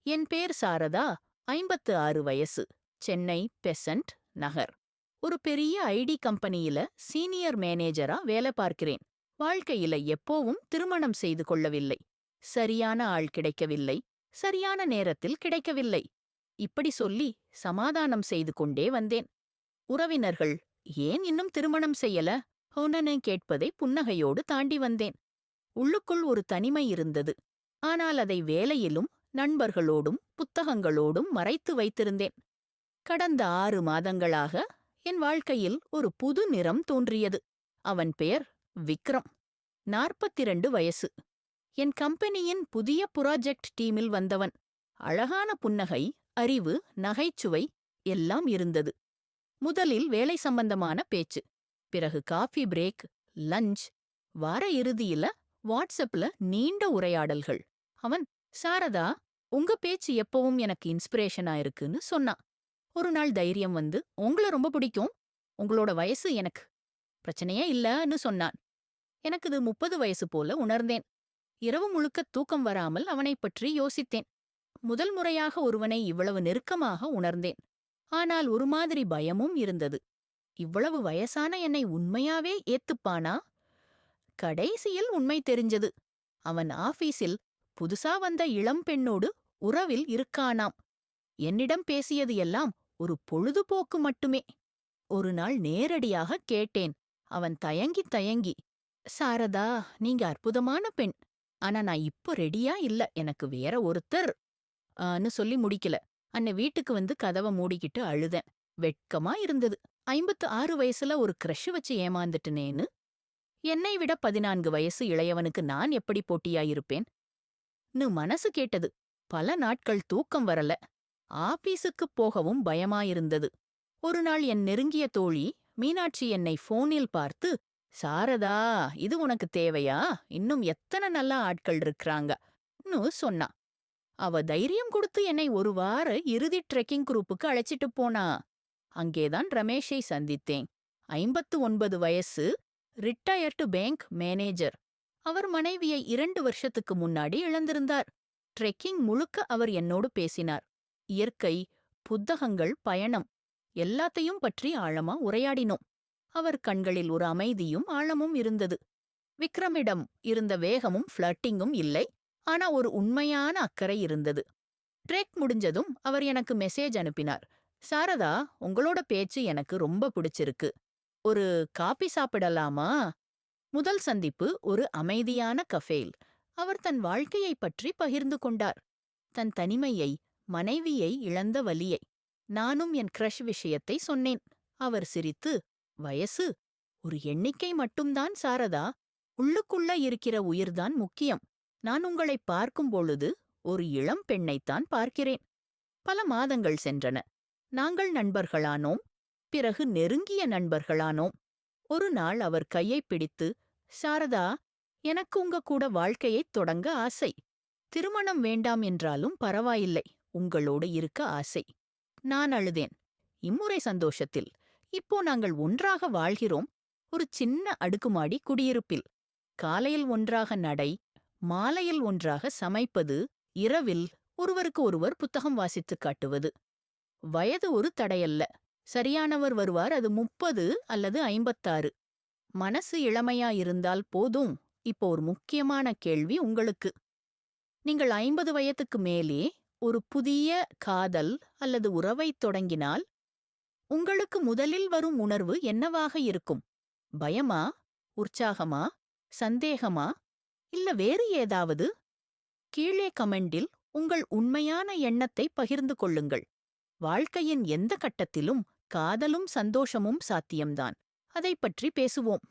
என் பேர் சாரதா, 56 வயசு, சென்னை பெசன்ட் நகர். ஒரு பெரிய ஐடி கம்பெனியில சீனியர் மேனேஜரா வேலை பார்க்கிறேன். வாழ்க்கையில எப்போவும் திருமணம் செய்து கொள்ளவில்லை. சரியான ஆள் கிடைக்கவில்லை, சரியான நேரத்தில் கிடைக்கவில்லை. இப்படி சொல்லி சமாதானம் செய்து கொண்டே வந்தேன். உறவினர்கள், ஏன் இன்னும் திருமணம் செய்யல ஹோனனு கேட்பதை புன்னகையோடு தாண்டி வந்தேன். உள்ளுக்குள் ஒரு தனிமை இருந்தது. ஆனால் அதை வேலையிலும் நண்பர்களோடும் புத்தகங்களோடும் மறைத்து வைத்திருந்தேன். கடந்த 6 மாதங்களாக என் வாழ்க்கையில் ஒரு புது நிறம் தோன்றியது. அவன் பெயர் விக்ரம். 42 வயசு. என் கம்பெனியின் புதிய புராஜெக்ட் டீமில் வந்தவன். அழகான புன்னகை, அறிவு, நகைச்சுவை எல்லாம் இருந்தது. முதலில் வேலை சம்பந்தமான பேச்சு. பிறகு காஃபி பிரேக், லஞ்ச், வார இறுதியில வாட்ஸ்அப்ல நீண்ட உரையாடல்கள். அவன், சாரதா, உங்க பேச்சு எப்பவும் எனக்கு இன்ஸ்பிரேஷனா இருக்குன்னு சொன்னான். ஒரு நாள் தைரியம் வந்து, உங்கள ரொம்ப பிடிக்கும், உங்களோட வயசு எனக்கு பிரச்சனையே இல்லன்னு சொன்னான். எனக்கு இது 30 வயசு போல உணர்ந்தேன். இரவு முழுக்க தூக்கம் வராமல் அவனைப் பற்றி யோசித்தேன். முதல் முறையாக ஒருவனை இவ்வளவு நெருக்கமாக உணர்ந்தேன். ஆனால் ஒரு மாதிரி பயமும் இருந்தது. இவ்வளவு வயசான என்னை உண்மையாவே ஏத்துப்பானா? கடைசியில் உண்மை தெரிஞ்சது. அவன் ஆபீஸில் புதுசா வந்த இளம் பெண்ணோடு உறவில் இருக்கானாம். என்னிடம் பேசியது எல்லாம் ஒரு பொழுதுபோக்கு மட்டுமே. ஒரு நாள் நேரடியாக கேட்டேன். அவன் தயங்கி தயங்கி, சாரதா, நீங்க அற்புதமான பெண். ஆனா நான் இப்போ ரெடியா இல்ல, எனக்கு வேற ஒருத்தர் ன்னு சொல்லி முடிக்கல. அன்னை வீட்டுக்கு வந்து கதவை மூடிக்கிட்டு அழுதேன். வெட்கமா இருந்தது. 56 வயசுல ஒரு கிரஷ் வச்சு ஏமாந்துட்டனேன்னு. என்னை விட 14 வயசு இளையவனுக்கு நான் எப்படி போட்டியாயிருப்பேன்? மனசு கேட்டது. பல நாட்கள் தூக்கம் வரல. ஆபீஸுக்குப் போகவும் பயமாயிருந்தது. ஒரு நாள் என் நெருங்கிய தோழி மீனாட்சி என்னை போனில் பார்த்து, சாரதா, இது உனக்கு தேவையா? இன்னும் எத்தனை நல்ல ஆட்கள் இருக்கிறாங்கன்னு சொன்னா. அவ தைரியம் கொடுத்து என்னை ஒரு வார இறுதி ட்ரெக்கிங் குரூப்புக்கு அழைச்சிட்டு போனா. அங்கேதான் ரமேஷை சந்தித்தேன். 59 வயசு, ரிட்டையர்டு பேங்க் மேனேஜர். அவர் மனைவியை 2 வருஷத்துக்கு முன்னாடி இழந்திருந்தார். ட்ரெக்கிங் முழுக்க அவர் என்னோடு பேசினார். இயற்கை, புத்தகங்கள், பயணம் எல்லாத்தையும் பற்றி ஆழமா உரையாடினோம். அவர் கண்களில் ஒரு அமைதியும் ஆழமும் இருந்தது. விக்ரமிடம் இருந்த வேகமும் ஃப்ளர்ட்டிங்கும் இல்லை, ஆனா ஒரு உண்மையான அக்கறை இருந்தது. ட்ரெக் முடிஞ்சதும் அவர் எனக்கு மெசேஜ் அனுப்பினார். சாரதா, உங்களோட பேச்சு எனக்கு ரொம்ப பிடிச்சிருக்கு. ஒரு காபி சாப்பிடலாமா? முதல் சந்திப்பு ஒரு அமைதியான கஃபேல். அவர் தன் வாழ்க்கையைப் பற்றி பகிர்ந்து கொண்டார். தன் தனிமையை, மனைவியை இழந்த வலியை. நானும் என் கிரஷ் விஷயத்தை சொன்னேன். அவர் சிரித்து, வயசு ஒரு எண்ணிக்கை மட்டும்தான் சாரதா, உள்ளுக்குள்ள இருக்கிற உயிர்தான் முக்கியம். நான் உங்களைப் பார்க்கும் பொழுது ஒரு இளம் பெண்ணைத்தான் பார்க்கிறேன். பல மாதங்கள் சென்றன. நாங்கள் நண்பர்களானோம். பிறகு நெருங்கிய நண்பர்களானோம். ஒரு நாள் அவர் கையைப் பிடித்து, சாரதா, எனக்கு உங்க கூட வாழ்க்கையைத் தொடங்க ஆசை. திருமணம் வேண்டாம் என்றாலும் பரவாயில்லை, உங்களோடு இருக்க ஆசை. நான் அழுதேன். இம்முறை சந்தோஷத்தில். இப்போ நாங்கள் ஒன்றாக வாழ்கிறோம். ஒரு சின்ன அடுக்குமாடி குடியிருப்பில். காலையில் ஒன்றாக நடை, மாலையில் ஒன்றாக சமைப்பது, இரவில் ஒருவருக்கு ஒருவர் புத்தகம் வாசித்துக் காட்டுவது. வயது ஒரு தடையல்ல. சரியானவர் வருவார், அது 30 அல்லது 56. மனசு இளமையா இருந்தால் போதும். இப்போ ஒரு முக்கியமான கேள்வி உங்களுக்கு. நீங்கள் 50 வயதுக்கு மேலே ஒரு புதிய காதல் அல்லது உறவைத் தொடங்கினால் உங்களுக்கு முதலில் வரும் உணர்வு என்னவாக இருக்கும்? பயமா? உற்சாகமா? சந்தேகமா? இல்ல வேறு ஏதாவது? கீழே கமெண்டில் உங்கள் உண்மையான எண்ணத்தை பகிர்ந்து கொள்ளுங்கள். வாழ்க்கையின் எந்த கட்டத்திலும் காதலும் சந்தோஷமும் சாத்தியம்தான். அதைப் பற்றி பேசுவோம்.